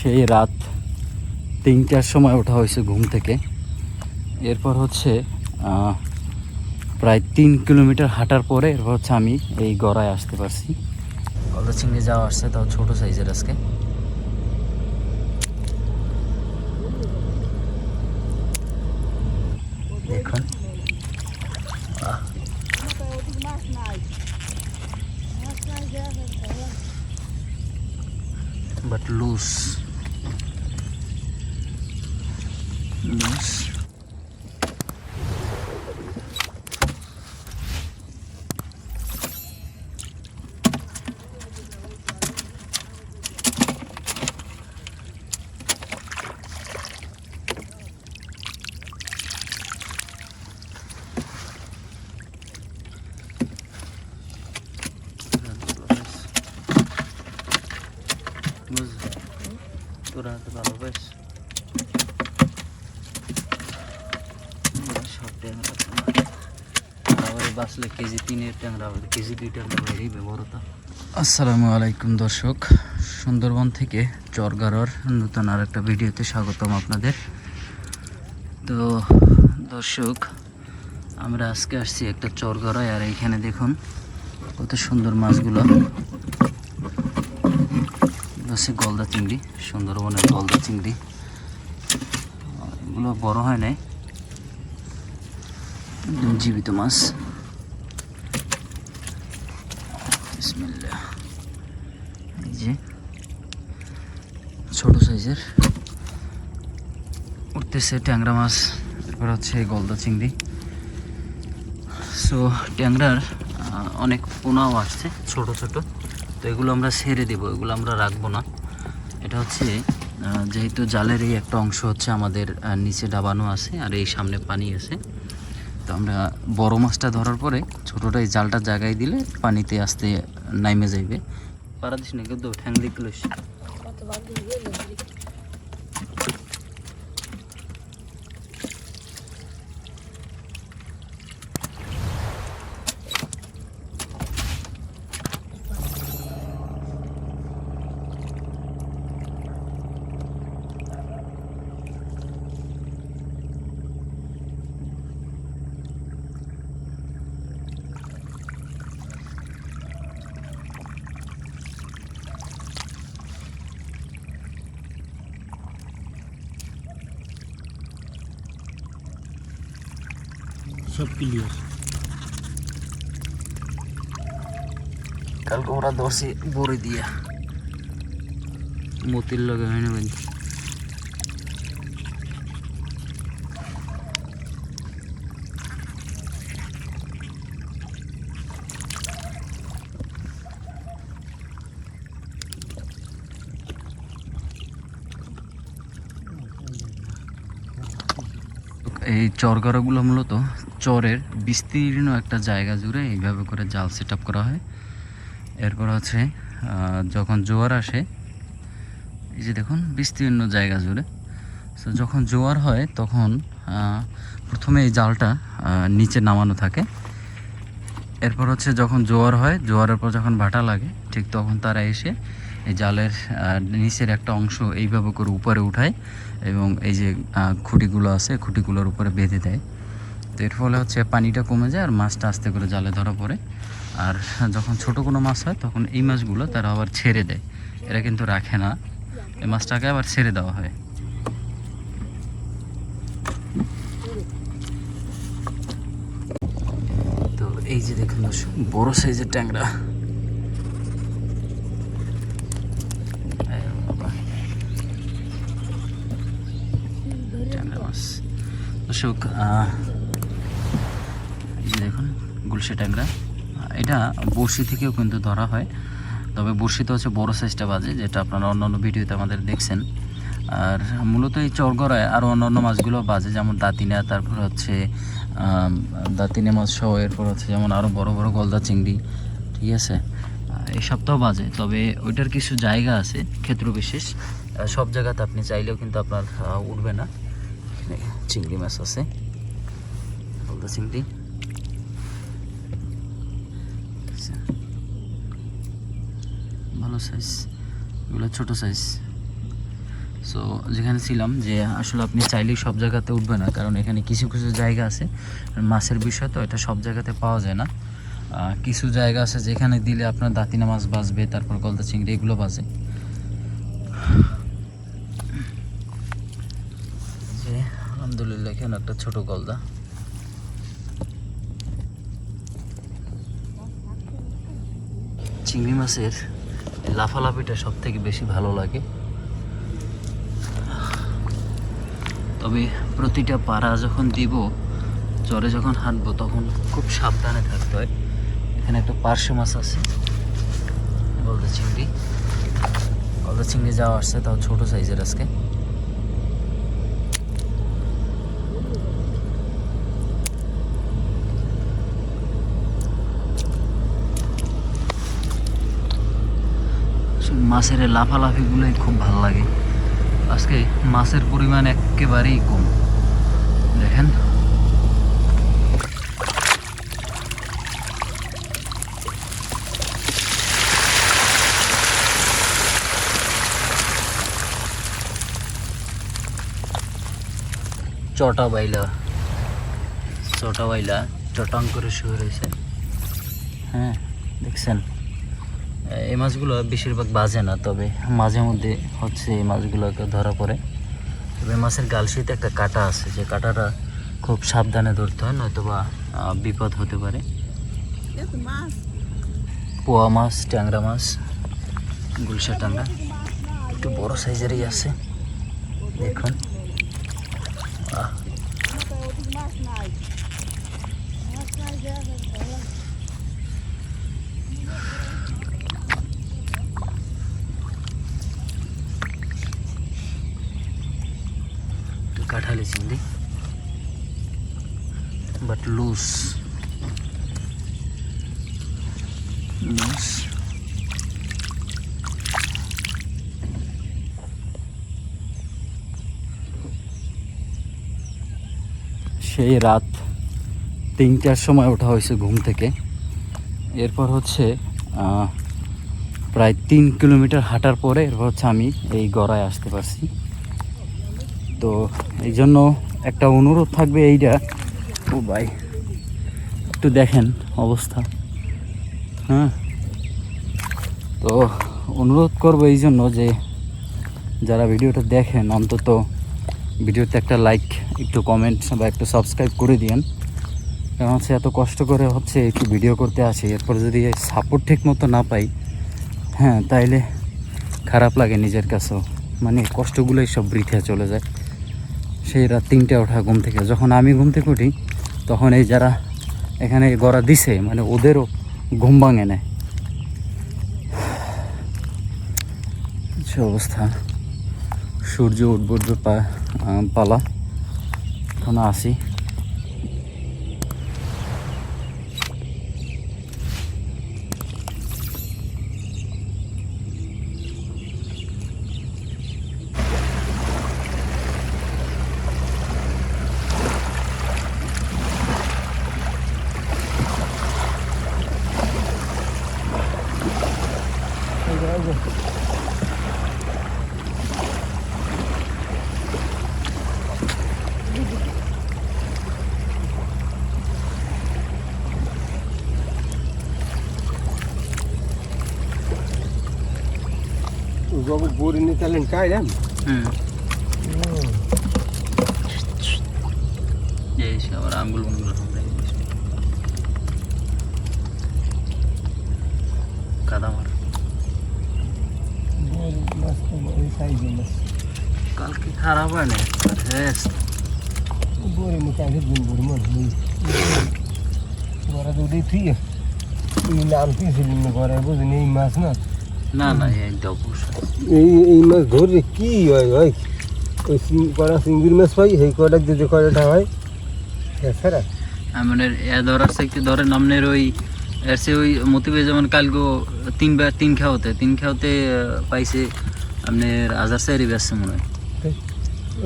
সেই রাত 3টার সময় ওঠা হয়েছে ঘুম থেকে। এরপর হচ্ছে প্রায় 3 কিলোমিটার হাঁটার পরে এরপর হচ্ছে আমি এই গড়ায় আসতে পারছি। গলদা চিংড়ি যাওয়া আসছে, তাও ছোটো সাইজের আজকে। দেখুন but loose. তোরা তো ভালো বেশ সব ট্যাংরা আবার বাসলে কেজি 3-এর ট্যাংরা হবে, কেজি 2 ট্যাংরা বাইরেই ব্যবহৃত। আসসালামু আলাইকুম দর্শক, সুন্দরবন থেকে চরগাড়ার নতুন আর একটা ভিডিওতে স্বাগতম আপনাদের। তো দর্শক, আমরা আজকে আসছি একটা চরগাড়ায়, আর এইখানে দেখুন কত সুন্দর মাছগুলো আছে। গলদা চিংড়ি, সুন্দরবনের গলদা চিংড়ি, এগুলো বড় হয় নাই, একদম জীবিত মাছ। বিসমিল্লাহ। এই যে ছোট সাইজের উঠতেছে ট্যাংরা মাছ, এরপর হচ্ছে গলদা চিংড়ি। সো ট্যাংরার অনেক পোনাও আসছে ছোট ছোট, তো এগুলো আমরা ছেড়ে দেবো, এগুলো আমরা রাখবো না। এটা হচ্ছে যেহেতু জালের এই একটা অংশ হচ্ছে আমাদের নিচে ডাবানো আছে, আর এই সামনে পানি আছে, তো আমরা বড় মাছটা ধরার পরে ছোটোটা এই জালটা জায়গায় দিলে পানিতে আস্তে নাইমে যাইবে। পারাদিস না কিন্তু ঠ্যাং দেখল সব ক্লিয়ার। কালকে ওরা ধরছি বড়ি দিয়া, মতির লগে হয় না ভাই। এই চরগাড়াগুলো মূলত চরের বিস্তীর্ণ একটা জায়গা জুড়ে এইভাবে করে জাল সেট আপ করা হয়। এরপর হচ্ছে যখন জোয়ার আসে, এই যে দেখুন বিস্তীর্ণ জায়গা জুড়ে, তো যখন জোয়ার হয় তখন প্রথমে এই জালটা নিচে নামানো থাকে। এরপর হচ্ছে যখন জোয়ার হয়, জোয়ারের পর যখন ভাটা লাগে, ঠিক তখন তারা এসে এই জালের নিচের একটা অংশ এইভাবে করে উপরে উঠায় এবং এই যে খুঁটিগুলো আছে খুঁটিগুলোর উপরে বেঁধে দেয়। তো এর ফলে হচ্ছে পানিটা কমে যায় আর মাছটা আস্তে করে জালে ধরা পড়ে। আর যখন ছোট কোনো মাছ হয় তখন এই মাছগুলো তারা আবার ছেড়ে দেয়, এরা কিন্তু রাখে না, এই মাছটাকে আবার ছেড়ে দেওয়া হয়। তো এই যে দেখুন বড় সাইজের ট্যাংরা, দর্শক এই যে দেখুন গুলশা ট্যাংরা, এটা বড়শি থেকেও কিন্তু ধরা হয়, তবে বড়শিতে হচ্ছে বড় সাইজটা বাজে, যেটা আপনারা অন্যান্য ভিডিওতে আমাদের দেখছেন। আর মূলত এই চরগড়ায় আরও অন্যান্য মাছগুলো বাজে, যেমন দাঁতিনা, তারপর হচ্ছে দাঁতিনা মাছ সহ, এরপর হচ্ছে যেমন আরও বড় বড় গলদা চিংড়ি, ঠিক আছে, এই সপ্তাহ বাজে। তবে ওইটার কিছু জায়গা আছে ক্ষেত্র বিশেষ, সব জায়গাতে আপনি চাইলেও কিন্তু আপনার উঠবে না। চিংড়ি মাছ আছে, গলদা চিংড়ি, ভালো সাইজ, এগুলো ছোটো সাইজ। সো যেখানে ছিলাম যে আসলে আপনি চাইলেই সব জায়গাতে উঠবে না, কারণ এখানে কিছু কিছু জায়গা আছে মাছের বিষয় তো এটা সব জায়গাতে পাওয়া যায় না। কিছু জায়গা আছে যেখানে দিলে আপনার দাঁতিনা মাছ বাঁচবে, তারপর গলদা চিংড়ি এগুলো বাজে। যে আলহামদুলিল্লাহ এখানে একটা ছোট গলদা। চিংড়ি মাছের লাফালাফিটা সব থেকে বেশি ভালো লাগে, তবে প্রতিটা পাড়া যখন দিব, চরে যখন হাঁটবো তখন খুব সাবধানে থাকতে হয়। এখানে একটা পার্শে মাছ আছে, গলদা চিংড়ি যাওয়া আসছে, তাও ছোট সাইজের আজকে। মাছের লাফালাফিগুলোই খুব ভালো লাগে। আজকে মাছের পরিমাণ একেবারেই কম, দেখেন। চটা বাইলা চটাং করে শুয়ে রয়েছে। হ্যাঁ দেখছেন, এই মাছগুলো বেশিরভাগ বাজে না, তবে মাঝে মধ্যে হচ্ছে এই মাছগুলোকে ধরা পড়ে। তবে মাছের গালশিতে একটা কাঁটা আছে, যে কাঁটাটা খুব সাবধানে ধরতে হয়, নয়তো বা বিপদ হতে পারে। পোয়া মাছ, ট্যাংরা মাছ, গুলশা ট্যাংরা একটু বড় সাইজেরই আছে, দেখুন। কাঁঠালি চিংড়ি, বাট লুজ। সেই রাত 3টার সময় ওঠা হয়েছে ঘুম থেকে। এরপর হচ্ছে প্রায় 3 কিলোমিটার হাঁটার পরে এরপর হচ্ছে আমি এই গড়ায় আসতে পারছি। তো এই জন্য একটা অনুরোধ থাকবে এইটা, ও ভাই একটু দেখেন অবস্থা। হ্যাঁ, তো অনুরোধ করবো এই জন্য যে যারা ভিডিওটা দেখেন অন্তত ভিডিওতে একটা লাইক, একটু কমেন্ট বা একটু সাবস্ক্রাইব করে দিয়েন। কারণ হচ্ছে এত কষ্ট করে হচ্ছে একটু ভিডিও করতে আসি, এরপর যদি সাপোর্ট ঠিক মতো না পাই, হ্যাঁ তাইলে খারাপ লাগে নিজের কাছেও, মানে কষ্টগুলোই সব বৃথা চলে যায়। সেই রাত 3টায় ওঠা ঘুম থেকে, যখন আমি ঘুম থেকে উঠি তখন এই যারা এখানে গড়া দিছে মানে ওদেরও ঘুম ভাঙে নেয়। সে অবস্থা, সূর্য উঠবে পালা, এখন আসি। Babu borin ni talent kaya kan? এই সে আবার আঙ্গুল কাদা মার। কালকে খারাপ হয় না, borin ni kaya din borin mo. Mara do dei thia. Ilam ti silin gore buzi nei mas na. না না এই ডবুস এই মাছ ধরে কি হয় ভাই, ওই কড়া চিংড়ির মাছ পাই, সেই কড়া যে কড়াটা হয় এছাড়া মানে এ ধরার সাইতে ধরে নামনের ওই এসে ওই মতিবে যেমন কালগো 3 খাওতে পাইছে আপনার 1000 চারি বেশি মনে হয়।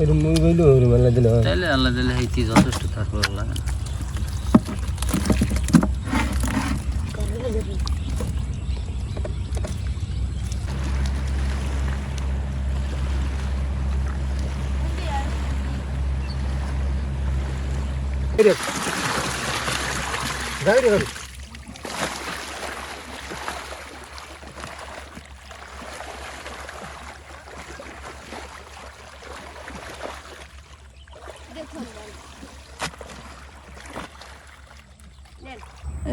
এরকম মই বইলো ওরকম আল্লাহ দিলে হয়, তাইলে আল্লাহ দিলে হাইতি যথেষ্ট থাকবে লাগে না। যাই রে গাড়ি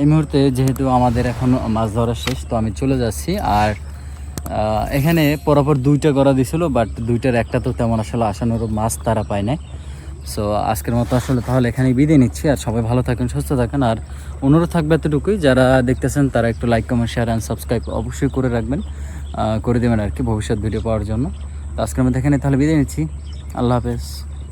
এই মুহূর্তে যেহেতু আমাদের এখন মাছ ধরা শেষ, তো আমি চলে যাচ্ছি। আর এখানে পরপর 2টা গড়া দিছিল, বাট 2টার একটা তো তেমন আসলে আসানোর মাছ তারা পায় নাই। সো আজকের মতো আসলে তাহলে এখানেই বিদায় নিচ্ছি। আর সবাই ভালো থাকেন, সুস্থ থাকেন। আর অনুরোধ থাকবে এতটুকুই, যারা দেখতেছেন তারা একটু like, comment, share and subscribe অবশ্যই করে রাখবেন, করে দেবেন আর কি ভবিষ্যৎ ভিডিও পাওয়ার জন্য। তো আজকের মতো এখানে তাহলে বিদায় নিচ্ছি। আল্লাহ হাফেজ।